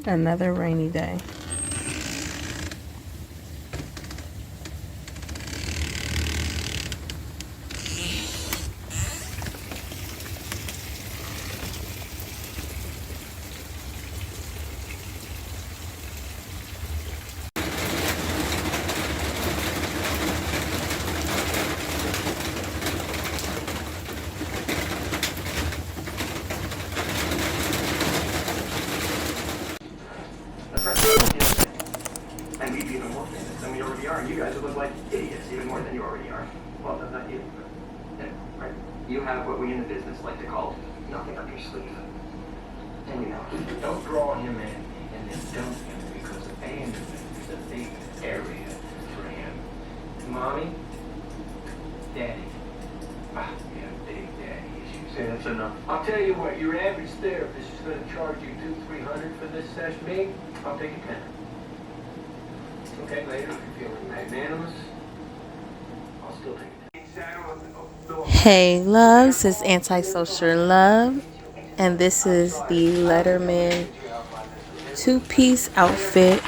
Another rainy day. And we'd be even more famous than we already are. You guys would look like idiots even more than you already are. Well, not you, but yeah, right. You have what we in the business like to call nothing up your sleeve. And you know, don't draw him in and then dump him because abandonment is a big area for him. Mommy, daddy. Ah, we have big daddy issues. Yeah, that's enough. I'll tell you what, your average therapist is going to charge you $200-300 for this session. Me, I'll take a 10. Okay, later, if you're feeling magnanimous, I'll still take it. Hey loves, it's Antisocial Love, and this is the Letterman two-piece outfit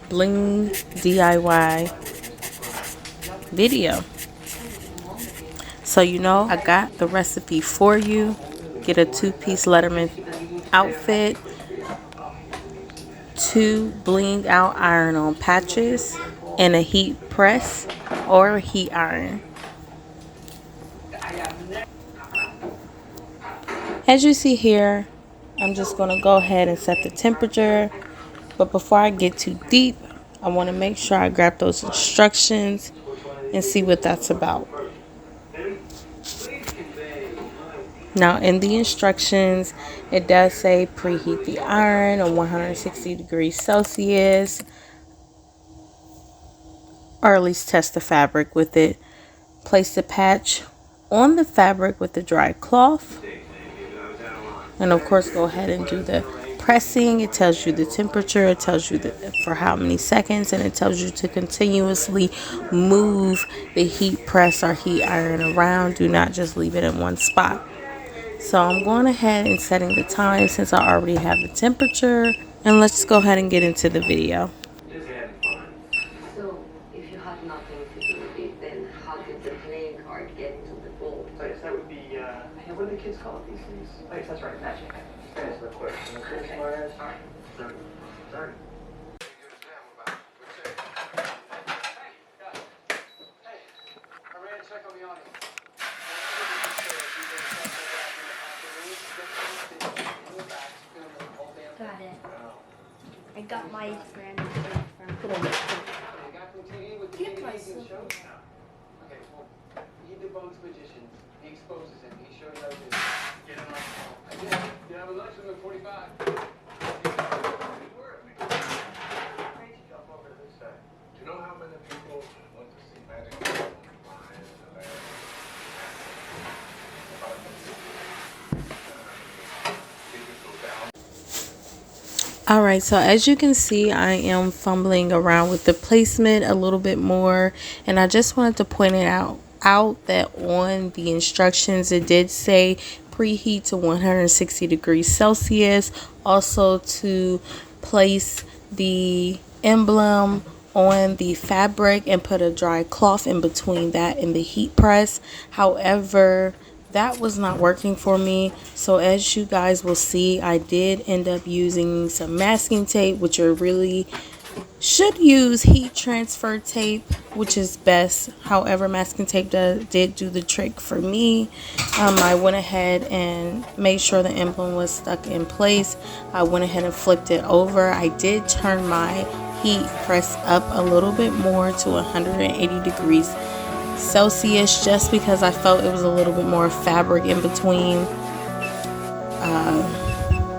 Bling'd DIY video. So you know I got the recipe for you. Get a two-piece Letterman outfit, 2 blinged out iron-on patches, and a heat press or a heat iron. As you see here, I'm just going to go ahead and set the temperature. But before I get too deep, I want to make sure I grab those instructions and see what that's about. Now in the instructions, it does say preheat the iron on 160 degrees Celsius, or at least test the fabric with it. Place the patch on the fabric with the dry cloth, and of course go ahead and do the pressing. It tells you the temperature, it tells you for how many seconds, and it tells you to continuously move the heat press or heat iron around. Do not just leave it in one spot. So I'm going ahead and setting the time since I already have the temperature, and let's go ahead and get into the video. So if you had nothing to do with it, then how did the playing card get into the bowl? So yes, that would be, what do the kids call it these days? Oh, yes, that's right, magic. That's the question. Okay. All right. Sorry. Got it. I got my brand new from Get myself. Okay, well, he debunks magicians. He exposes him. He shows how to get him like that. You have a lunch with him at 45. Jump over to this side. Do you know how many people want to see magic? Alright, so as you can see, I am fumbling around with the placement a little bit more, and I just wanted to point it out that on the instructions it did say preheat to 160 degrees Celsius. Also to place the emblem on the fabric and put a dry cloth in between that and the heat press. However, that was not working for me, so as you guys will see, I did end up using some masking tape, which you really should use heat transfer tape, which is best. However, masking tape did do the trick for me. I went ahead and made sure the emblem was stuck in place. I went ahead and flipped it over. I did turn my heat press up a little bit more to 180 degrees Celsius, just because I felt it was a little bit more fabric in between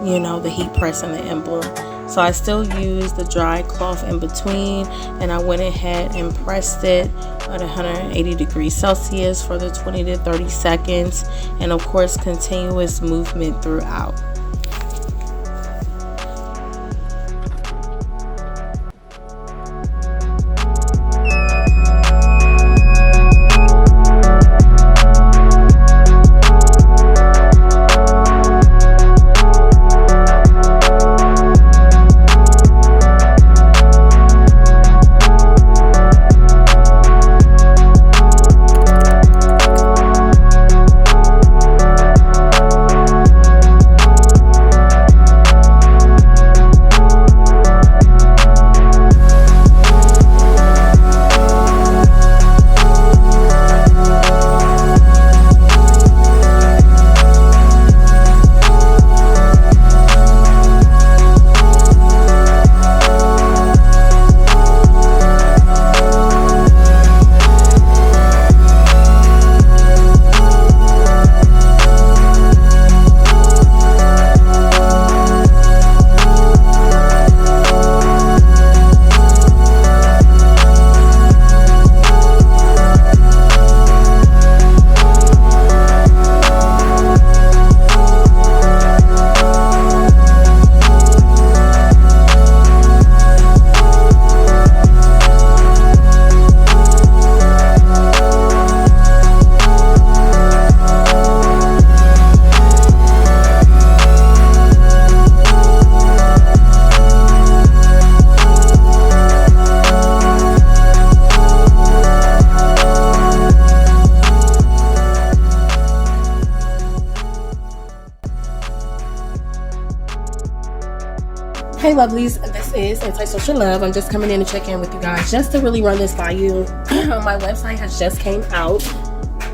you know, the heat press and the emblem. So I still used the dry cloth in between, and I went ahead and pressed it at 180 degrees Celsius for the 20 to 30 seconds, and of course continuous movement throughout. Hey lovelies, this is Antisocial I'm just coming in to check in with you guys just to really run this by you. My website has just came out,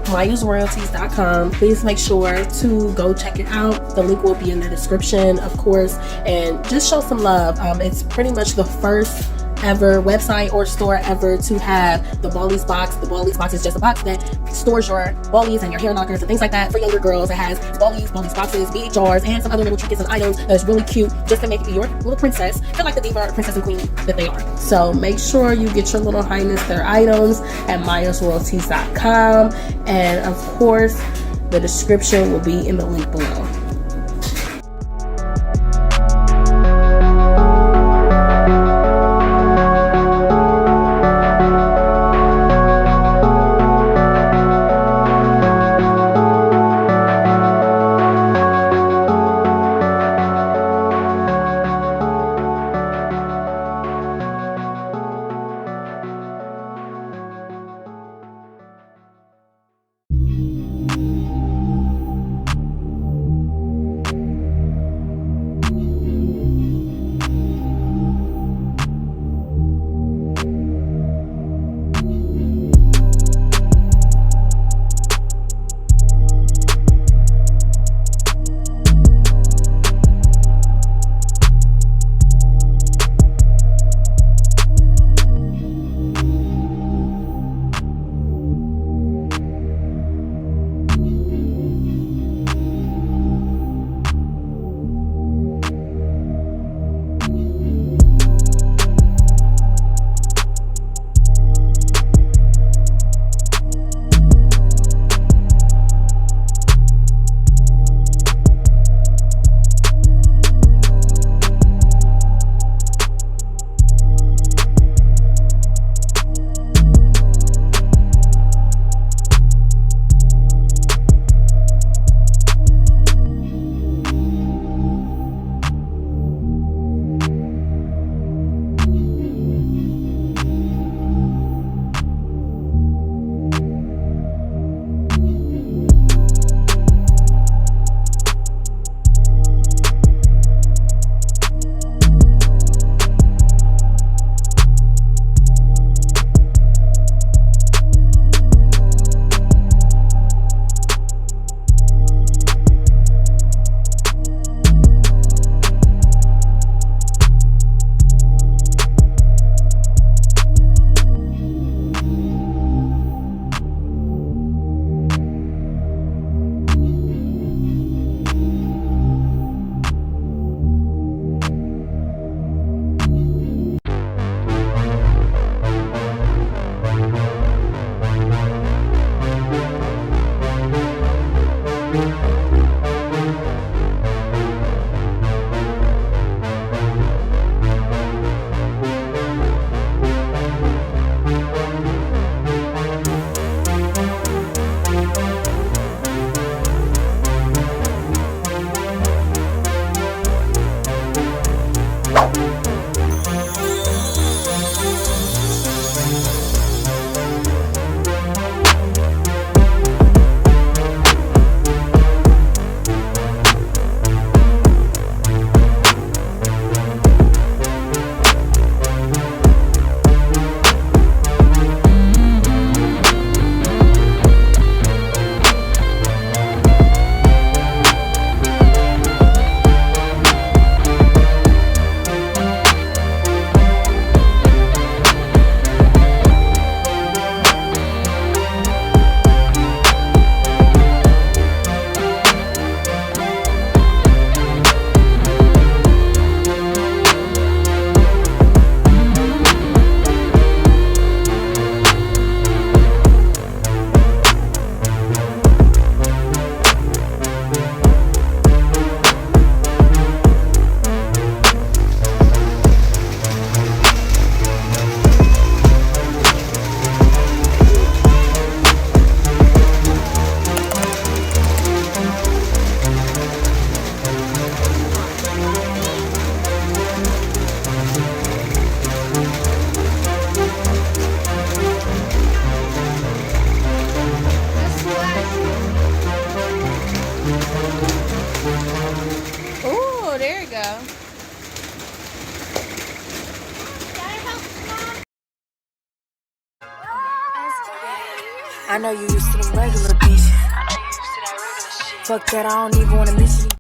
myusroyalties.com. Please make sure to go check it out. The link will be in the description, of course, and just show some love. It's pretty much the first ever website or store ever to have the Ballies box. The Ballies box is just a box that stores your ballies and your hair knockers and things like that for younger girls. It has ballies boxes, bead jars, and some other little trinkets and items that's really cute just to make your little princess feel like the diva or princess and queen that they are. So make sure you get your little highness their items at myusroyalties.com, and of course the description will be in the link below. I know you used to them regular bitches. Fuck that, I don't even wanna mention